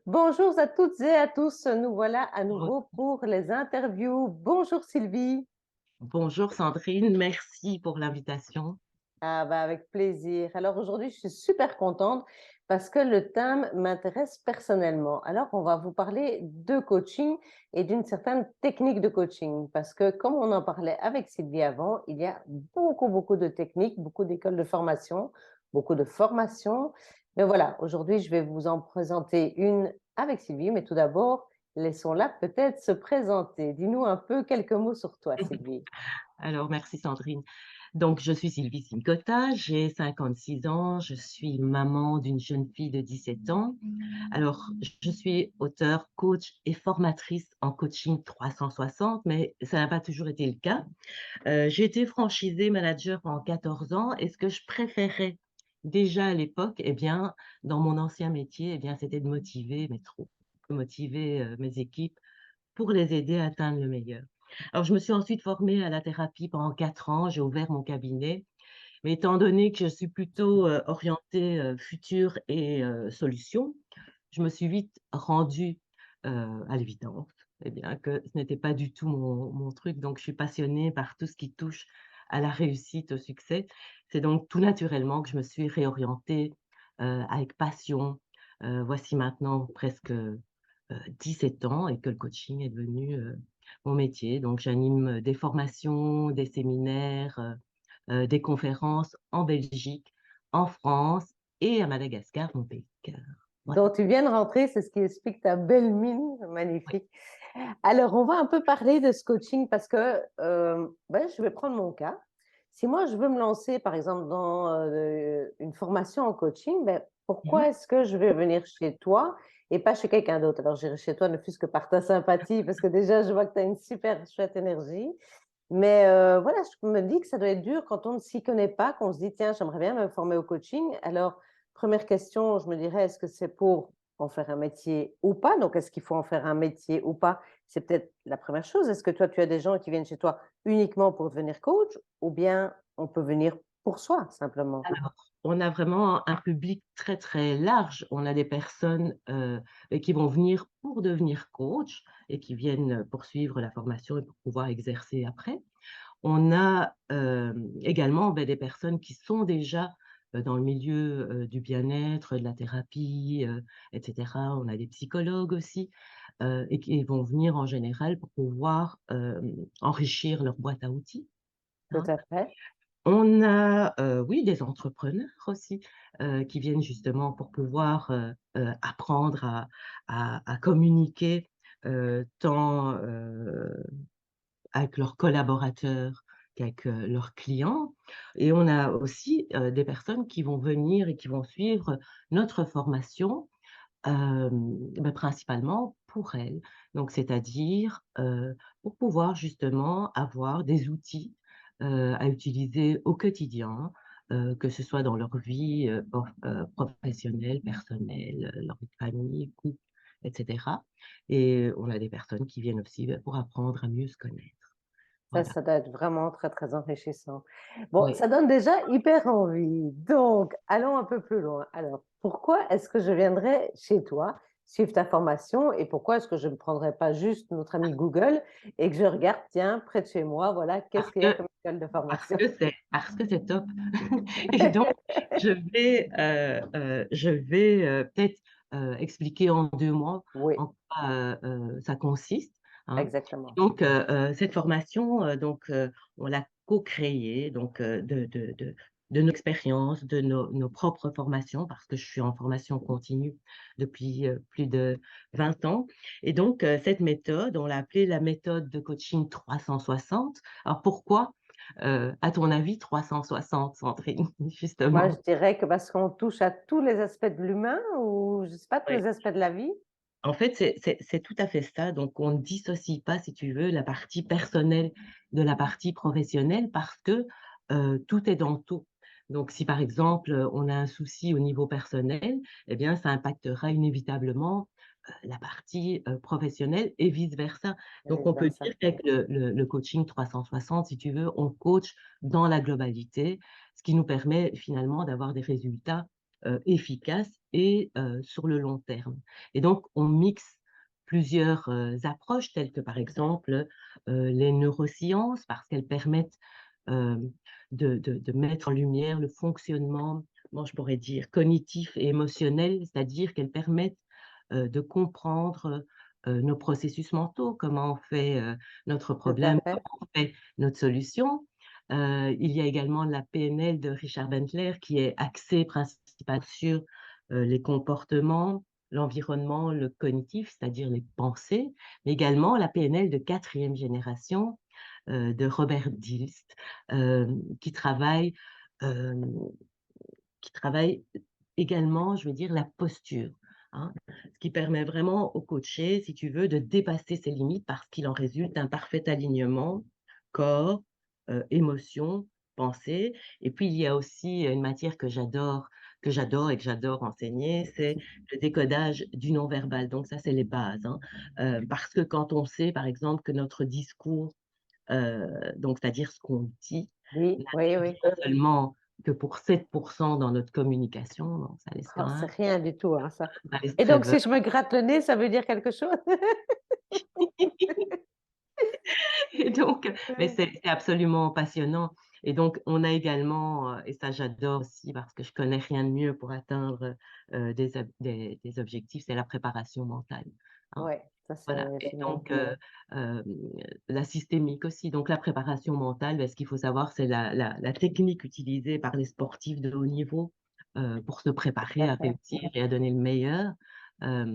Bonjour à toutes et à tous, nous voilà à nouveau pour les interviews. Bonjour Sylvie. Bonjour Sandrine, merci pour l'invitation. Ah bah avec plaisir. Alors aujourd'hui, je suis super contente parce que le thème m'intéresse personnellement. Alors on va vous parler de coaching et d'une certaine technique de coaching parce que comme on en parlait avec Sylvie avant, il y a beaucoup de techniques, beaucoup d'écoles de formation, beaucoup de formations. Mais voilà, aujourd'hui, je vais vous en présenter une avec Sylvie, mais tout d'abord, laissons-la peut-être se présenter. Dis-nous un peu quelques mots sur toi, Sylvie. Alors, merci Sandrine. Donc, je suis Sylvie Simcotta, j'ai 56 ans, je suis maman d'une jeune fille de 17 ans. Alors, je suis auteure, coach et formatrice en coaching 360, mais ça n'a pas toujours été le cas. J'ai été franchisée manager pendant 14 ans et ce que je préférais déjà à l'époque, eh bien, dans mon ancien métier, eh bien, c'était de motiver mes troupes, motiver mes équipes pour les aider à atteindre le meilleur. Alors, je me suis ensuite formée à la thérapie pendant 4 ans, j'ai ouvert mon cabinet, mais étant donné que je suis plutôt orientée futur et solution, je me suis vite rendue à l'évidence, eh bien, que ce n'était pas du tout mon truc. Donc, je suis passionnée par tout ce qui touche à la réussite, au succès. C'est donc tout naturellement que je me suis réorientée avec passion. Voici maintenant presque 17 ans et que le coaching est devenu mon métier. Donc, j'anime des formations, des séminaires, des conférences en Belgique, en France et à Madagascar, mon pays de cœur. Voilà. Donc tu viens de rentrer, c'est ce qui explique ta belle mine, Oui. magnifique. Alors, on va un peu parler de ce coaching parce que ben, je vais prendre mon cas. Si moi, je veux me lancer, par exemple, dans une formation en coaching, ben, Mhm. pourquoi est-ce que je vais venir chez toi et pas chez quelqu'un d'autre? Alors, j'irai chez toi ne fût-ce que par ta sympathie, parce que déjà, je vois que tu as une super chouette énergie. Mais voilà, je me dis que ça doit être dur quand on ne s'y connaît pas, qu'on se dit, tiens, j'aimerais bien me former au coaching. Alors, première question, je me dirais, est-ce que c'est pour en faire un métier ou pas? Donc, est-ce qu'il faut en faire un métier ou pas? C'est peut-être la première chose. Est-ce que toi, tu as des gens qui viennent chez toi uniquement pour devenir coach ou bien on peut venir pour soi, simplement? Alors, on a vraiment un public très, très large. On a des personnes qui vont venir pour devenir coach et qui viennent poursuivre la formation et pour pouvoir exercer après. On a également ben, des personnes qui sont déjà dans le milieu du bien-être, de la thérapie, etc. On a des psychologues aussi et qui vont venir en général pour pouvoir enrichir leur boîte à outils, Tout hein. à fait. On a, oui, des entrepreneurs aussi qui viennent justement pour pouvoir apprendre à communiquer tant avec leurs collaborateurs qu'avec leurs clients. Et on a aussi des personnes qui vont venir et qui vont suivre notre formation, principalement pour elles. Donc, c'est-à-dire pour pouvoir justement avoir des outils à utiliser au quotidien, que ce soit dans leur vie professionnelle, personnelle, leur vie de famille, couple, etc. Et on a des personnes qui viennent aussi pour apprendre à mieux se connaître. Voilà. Ça doit être vraiment très, très enrichissant. Bon, Oui. ça donne déjà hyper envie. Donc, allons un peu plus loin. Alors, pourquoi est-ce que je viendrais chez toi suivre ta formation et pourquoi est-ce que je ne prendrais pas juste notre ami Google et que je regarde, tiens, près de chez moi, voilà, qu'est-ce Parce qu'il y a que comme école de parce formation? que c'est top. Et donc, je vais peut-être expliquer en 2 mots Oui, en quoi ça consiste, hein. exactement. Donc, cette formation, on l'a co-créée donc de nos expériences, de nos propres formations, parce que je suis en formation continue depuis plus de 20 ans. Et donc, cette méthode, on l'a appelée la méthode de coaching 360. Alors, pourquoi, à ton avis, 360, Sandrine, Moi, justement? je dirais que parce qu'on touche à tous les aspects de l'humain ou, je ne sais pas, tous Oui. les aspects de la vie. En fait, c'est tout à fait ça. Donc, on ne dissocie pas, si tu veux, la partie personnelle de la partie professionnelle parce que tout est dans tout. Donc, si par exemple, on a un souci au niveau personnel, eh bien, ça impactera inévitablement la partie professionnelle et vice-versa. Et Donc, on peut vice-versa. dire qu'avec le coaching 360, si tu veux, on coach dans la globalité, ce qui nous permet finalement d'avoir des résultats efficaces et sur le long terme. Et donc, on mixe plusieurs approches, telles que par exemple les neurosciences, parce qu'elles permettent euh, de mettre en lumière le fonctionnement, bon, je pourrais dire, cognitif et émotionnel, c'est-à-dire qu'elles permettent de comprendre nos processus mentaux, comment on fait notre Tout à problème, fait. comment on fait notre solution. Il y a également la PNL de Richard Bandler qui est axée principalement sur les comportements, l'environnement, le cognitif, c'est-à-dire les pensées, mais également la PNL de quatrième génération de Robert Dilst, euh, qui travaille, euh, qui travaille également, je veux dire, la posture. Hein, ce qui permet vraiment au coaché, si tu veux, de dépasser ses limites parce qu'il en résulte un parfait alignement corps, émotion, pensée. Et puis, il y a aussi une matière que j'adore et que j'adore enseigner, c'est le décodage du non-verbal. Donc, ça, c'est les bases. Hein. Parce que quand on sait, par exemple, que notre discours, donc c'est-à-dire ce qu'on dit, Oui, oui, n'intervient oui. seulement que pour 7% dans notre communication, donc ça laisse quand Oh, c'est même, rien du tout, hein, ça. ça laisse Et très donc, peu. si je me gratte le nez, ça veut dire quelque chose? Et donc, mais c'est absolument passionnant. Et donc, on a également, et ça j'adore aussi parce que je connais rien de mieux pour atteindre des objectifs, c'est la préparation mentale. Hein. Oui, ça Voilà. c'est Et génial. donc, euh, la systémique aussi. Donc, la préparation mentale, ben, ce qu'il faut savoir, c'est la technique utilisée par les sportifs de haut niveau pour se Tout préparer à à fait. réussir et à donner le meilleur. Euh,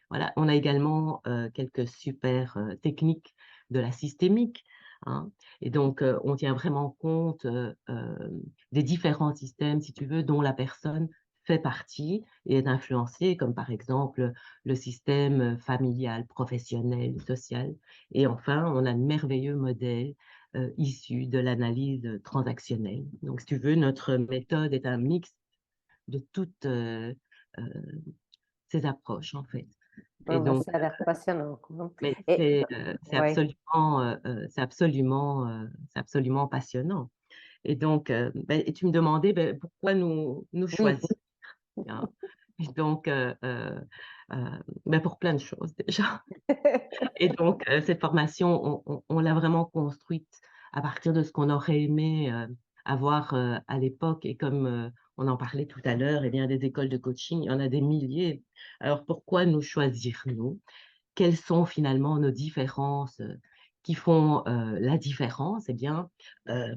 voilà. On a également quelques super techniques de la systémique. Hein. Et donc, on tient vraiment compte des différents systèmes, si tu veux, dont la personne fait partie et est influencée, comme par exemple le système familial, professionnel, social. Et enfin, on a un merveilleux modèle issu de l'analyse transactionnelle. Donc, si tu veux, notre méthode est un mix de toutes euh, ces approches, en fait. Ouais, Et bah, donc, ça a l'air passionnant, quoi. mais Et ouais. c'est absolument passionnant. Et donc, ben, et tu me demandais ben, pourquoi nous Oui. choisir. Hein. Et donc, ben, pour plein de choses déjà. Et donc, cette formation, on l'a vraiment construite à partir de ce qu'on aurait aimé avoir à l'époque. Et comme on en parlait tout à l'heure, eh bien, des écoles de coaching, il y en a des milliers. Alors, pourquoi nous choisir, nous? Quelles sont finalement nos différences qui font la différence? Eh bien, euh,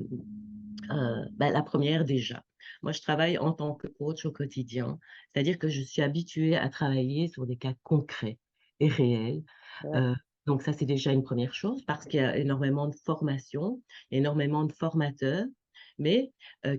ben, la première déjà. Moi, je travaille en tant que coach au quotidien, c'est-à-dire que je suis habituée à travailler sur des cas concrets et réels. Ouais, Euh, donc ça, c'est déjà une première chose parce qu'il y a énormément de formations, énormément de formateurs, mais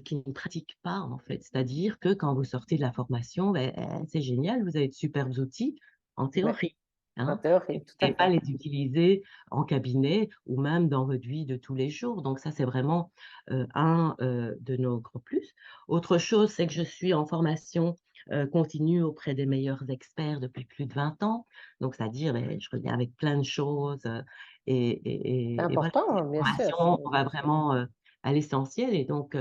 qui ne pratiquent pas en fait. C'est-à-dire que quand vous sortez de la formation, ben, c'est génial, vous avez de superbes outils en ouais. théorie. En Hein, théorie, tout à et pas fait. les utiliser en cabinet ou même dans votre vie de tous les jours. Donc ça, c'est vraiment un de nos gros plus. Autre chose, c'est que je suis en formation continue auprès des meilleurs experts depuis plus de 20 ans. Donc, c'est-à-dire, ben, je reviens avec plein de choses C'est et voilà, important, cette hein, bien sûr. formation, on va vraiment à l'essentiel et donc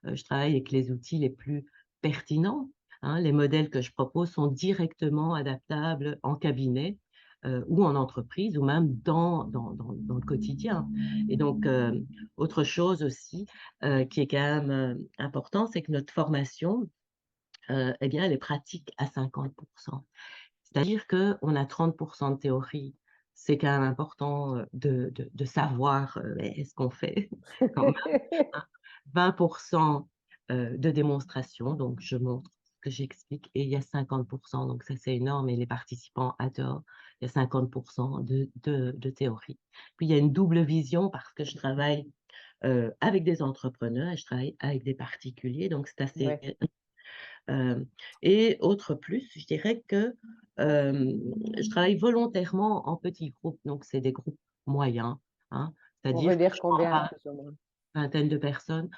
je travaille avec les outils les plus pertinents. Hein. Les modèles que je propose sont directement adaptables en cabinet ou en entreprise ou même dans le quotidien. Et donc, autre chose aussi qui est quand même important, c'est que notre formation, eh bien, elle est pratique à 50%. C'est-à-dire qu'on a 30% de théorie. C'est quand même important de savoir ce qu'on fait quand même. Hein. 20% de démonstration, donc je montre ce que j'explique, et il y a 50%, donc ça c'est énorme, et les participants adorent, il y a 50% de théorie. Puis il y a une double vision parce que je travaille avec des entrepreneurs et je travaille avec des particuliers, donc c'est assez... Ouais. Et autre plus, je dirais que je travaille volontairement en petits groupes, donc c'est des groupes moyens, hein, On veut c'est-à-dire que dire je ne prends combien, pas plus ou moins? une vingtaine de personnes.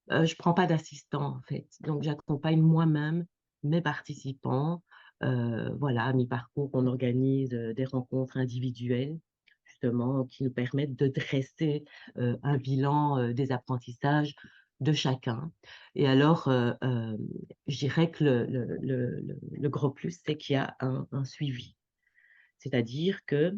Je prends pas d'assistant en fait. Donc j'accompagne moi-même mes participants. Voilà, à mi-parcours, on organise des rencontres individuelles justement qui nous permettent de dresser un bilan des apprentissages de chacun. Et alors, je dirais que le gros plus, c'est qu'il y a un suivi. C'est-à-dire que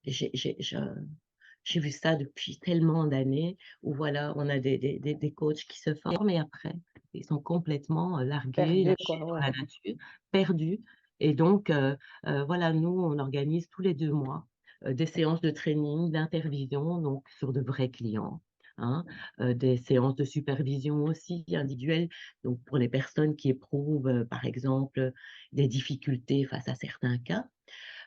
j'ai vu ça depuis tellement d'années où voilà, on a des coachs qui se forment et après, ils sont complètement largués, Perdu, quoi, lâchés dans ouais. la nature, perdus. Et donc, voilà, nous, on organise tous les 2 mois des séances de training, d'intervision, donc sur de vrais clients. Hein, des séances de supervision aussi individuelles, donc pour les personnes qui éprouvent, par exemple, des difficultés face à certains cas.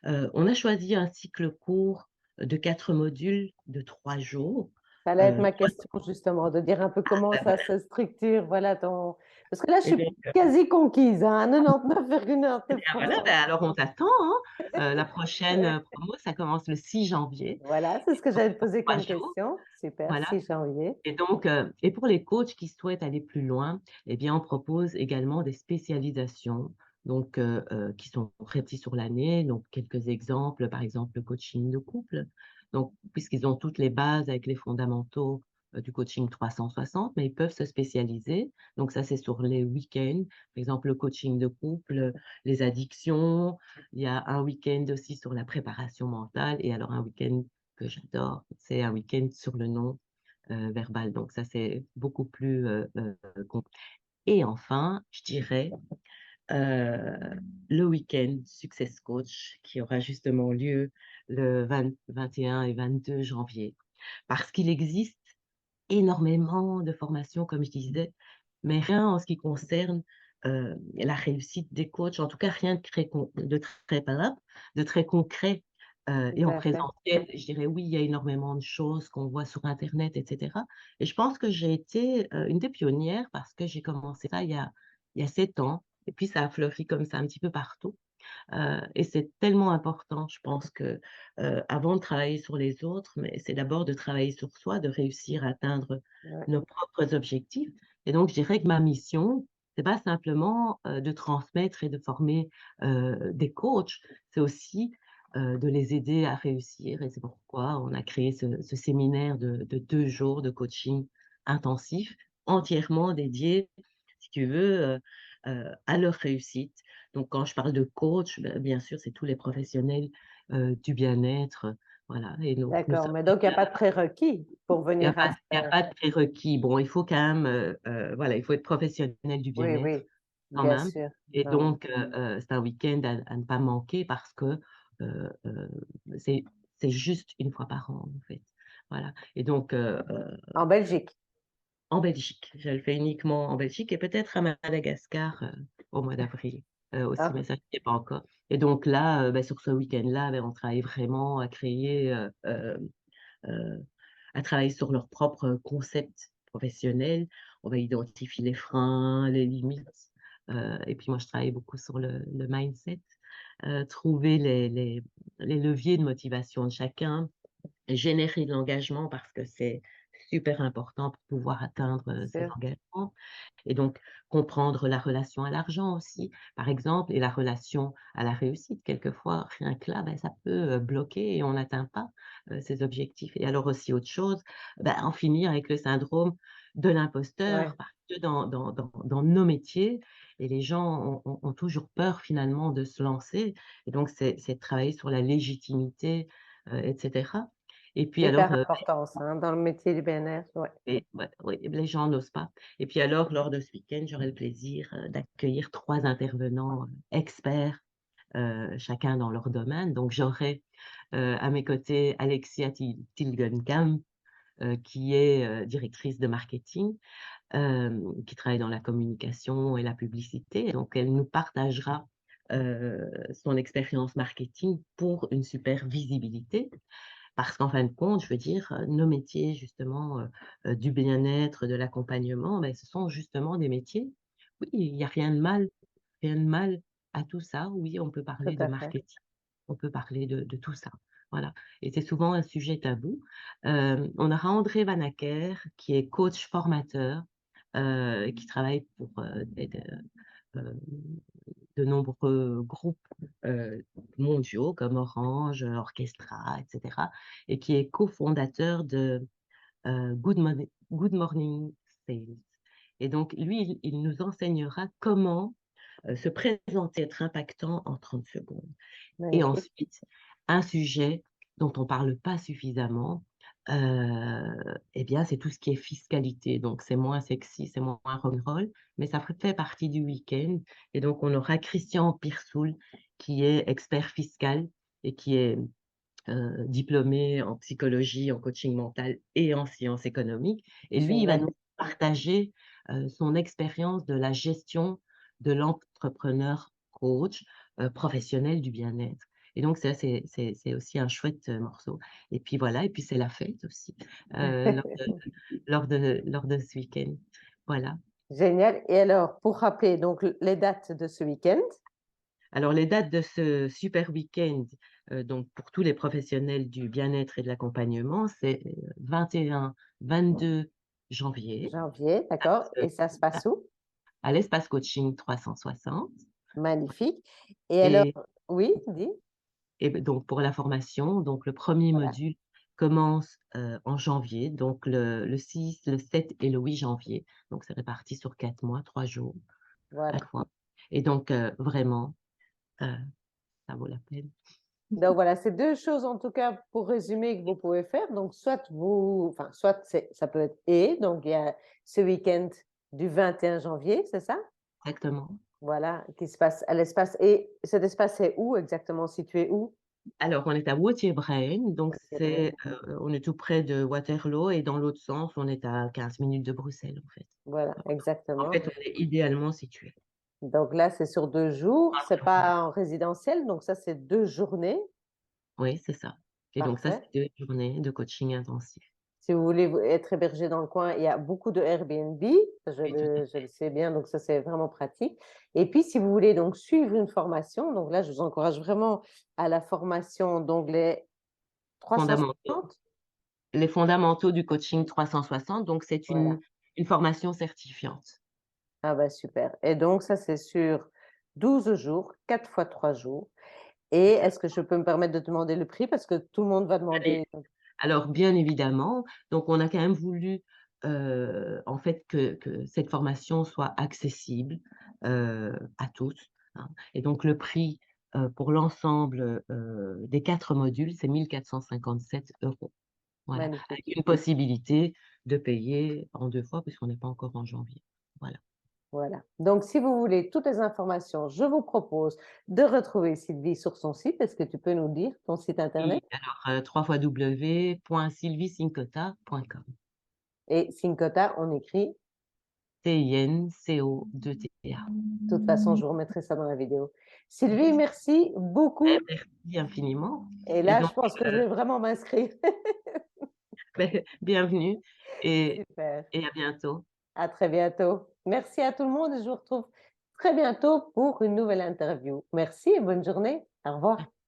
On a choisi un cycle court de 4 modules de 3 jours. Ça allait être ma 3 question justement, de dire un peu comment bah, ça voilà se structure, voilà ton parce que là, je et suis donc quasi conquise, hein, à eh bien voilà, 99,99%. bah, alors on t'attend, hein. La prochaine, Ouais. promo, ça commence le 6 janvier Voilà, c'est et ce que donc j'allais te pour poser 3 comme jours, question. Super, voilà. 6 janvier. Et donc, et pour les coachs qui souhaitent aller plus loin, eh bien, on propose également des spécialisations, donc, qui sont réparties sur l'année. Donc, quelques exemples, par exemple, le coaching de couple. Donc, puisqu'ils ont toutes les bases avec les fondamentaux, du coaching 360, mais ils peuvent se spécialiser. Donc ça, c'est sur les week-ends. Par exemple, le coaching de couple, les addictions. Il y a un week-end aussi sur la préparation mentale et alors un week-end que j'adore, c'est un week-end sur le non verbal. Donc ça, c'est beaucoup plus complet. Et enfin, je dirais le week-end Success Coach qui aura justement lieu le 21 et 22 janvier. Parce qu'il existe énormément de formations, comme je disais, mais rien en ce qui concerne la réussite des coachs, en tout cas rien de très concret. Tout Et en à fait. présentiel, je dirais oui, il y a énormément de choses qu'on voit sur Internet, etc. Et je pense que j'ai été une des pionnières parce que j'ai commencé ça il y a 7 ans. Et puis ça a fleuri comme ça un petit peu partout. Et c'est tellement important, je pense que, avant de travailler sur les autres, mais c'est d'abord de travailler sur soi, de réussir à atteindre Ouais. nos propres objectifs. Et donc je dirais que ma mission, c'est pas simplement, de transmettre et de former, des coachs, c'est aussi, de les aider à réussir et c'est pourquoi on a créé ce séminaire de 2 jours de coaching intensif, entièrement dédié, si tu veux, à leur réussite. Donc quand je parle de coach, bien sûr, c'est tous les professionnels, du bien-être, voilà et donc nous D'accord, sommes mais donc il y a pas de prérequis pour il y a venir à pas il y a pas de prérequis. Bon, il faut quand même, voilà, il faut être professionnel du oui, bien-être oui, quand bien même sûr. et Ouais. donc c'est un week-end à ne pas manquer parce que, heu, c'est c'est juste une fois par an, en fait. Voilà et donc En Belgique? en Belgique. Je le fais uniquement en Belgique et peut-être à Madagascar, au mois d'avril, aussi, Ah, mais ça, je ne sais pas encore. Et donc là, bah, sur ce week-end-là, on travaille vraiment à créer, heu, à travailler sur leur propre concept professionnel. On va identifier les freins, les limites, et puis moi, je travaille beaucoup sur le mindset, trouver les leviers de motivation de chacun, générer de l'engagement parce que c'est super important pour pouvoir atteindre, bien ces sûr. engagements et donc comprendre la relation à l'argent aussi, par exemple et la relation à la réussite. Quelquefois, rien que là, ça peut, bloquer et on n'atteint pas, ses objectifs et alors aussi autre chose, en finir avec le syndrome de l'imposteur Ouais, parce que dans nos métiers et les gens ont toujours peur finalement de se lancer et donc c'est de travailler sur la légitimité, et cetera et puis hyper alors, important ça, hein, dans le métier du bien-être, ouais. et ouais, oui, les gens n'osent pas. Et puis alors, lors de ce week-end, j'aurai le plaisir, d'accueillir 3 intervenants, experts, chacun dans leur domaine. Donc j'aurai, à mes côtés Alexia Tilgenkamp, qui est, directrice de marketing, qui travaille dans la communication et la publicité. Et donc elle nous partagera, son expérience marketing pour une super visibilité. Parce qu'en fin de compte, je veux dire, nos métiers justement, du bien-être, de l'accompagnement, ce sont justement des métiers oui, il y a rien de mal à tout ça. Oui, on peut Tout parler de à fait. marketing, on peut parler de tout ça. Voilà et c'est souvent un sujet tabou. On aura André Vanacker qui est coach formateur, qui travaille pour, heu, de nombreux groupes, mondiaux comme Orange, Orchestra et cetera et qui est cofondateur de, Good Money Good Morning Sales. Et donc, lui, il nous enseignera comment se présenter, être impactant en 30 secondes. Et Magnifique. ensuite, un sujet dont on ne parle pas suffisamment, eh bien, c'est tout ce qui est fiscalité. Donc, c'est moins sexy, c'est moins rock'n'roll, mais ça fait partie du week-end. Et donc, on aura Christian Pirsoul, qui est expert fiscal et qui est diplômé en psychologie, en coaching mental et en sciences économiques. Et lui, il va Génial. nous partager son expérience de la gestion de l'entrepreneur coach professionnel du bien-être. Et donc, ça, c'est aussi un chouette morceau. Et puis voilà, et puis c'est la fête aussi lors de ce week-end. Voilà. Génial. Et alors, pour rappeler donc les dates de ce week-end, Alors, les dates de ce super week-end, donc pour tous les professionnels du bien-être et de l'accompagnement, c'est 21-22 janvier janvier, d'accord. Et ça se passe où? à l'espace coaching 360. Magnifique. Et alors, Et, oui, dis. donc pour la formation, donc le premier Voilà, module commence en janvier, donc le 6, le 7 et le 8 janvier. Donc c'est réparti sur 4 mois, 3 jours à voilà. la fois. Et donc vraiment, euh, ça vaut la peine. Donc voilà, c'est deux choses en tout cas pour résumer que vous pouvez faire. Donc soit vous, enfin soit ça peut être donc il y a ce week-end du 21 janvier, c'est ça? Exactement. Voilà, qui se passe à l'espace. Et cet espace est où exactement? Situé où? Alors, on est à Wauthier-Braine, donc Bref, on est tout près de Waterloo et dans l'autre sens, on est à 15 minutes de Bruxelles, en fait. voilà, En exactement. fait, on est idéalement situé. Donc là, c'est sur 2 jours, c'est pas en résidentiel, donc ça, c'est 2 journées. Oui, c'est ça. Et donc ça, Parfait. c'est 2 journées de coaching intensif. Si vous voulez être hébergé dans le coin, il y a beaucoup de Airbnb, Oui, tout à je fait. le sais bien, donc ça, c'est vraiment pratique. Et puis, si vous voulez donc suivre une formation, donc là, je vous encourage vraiment à la formation d'onglet Fondamentaux. 360. Les fondamentaux du coaching 360, donc c'est Voilà. une formation certifiante. Ah bah super. Et donc, ça, c'est sur 12 jours, 4 fois 3 jours. Et est-ce que je peux me permettre de demander le prix? Parce que tout le monde va Allez, demander. alors bien évidemment, donc on a quand même voulu, en fait que cette formation soit accessible, à tous, hein. Et donc le prix, pour l'ensemble, des 4 modules, c'est 1 457 €. Voilà, avec Magnifique. une possibilité de payer en 2 fois puisqu'on n'est pas encore en janvier. Voilà. Voilà. Donc, si vous voulez toutes les informations, je vous propose de retrouver Sylvie sur son site. Est-ce que tu peux nous dire ton site internet? Et alors, www.sylviesincota.com. Et Syncota, on écrit. Cinco2ta. De toute façon, je vous remettrai ça dans la vidéo. Sylvie, merci beaucoup. Merci infiniment. Et Et là, donc, je pense que je vais vraiment m'inscrire. bienvenue et Super. et à bientôt. À très bientôt. Merci à tout le monde et je vous retrouve très bientôt pour une nouvelle interview. Merci et bonne journée. Au revoir.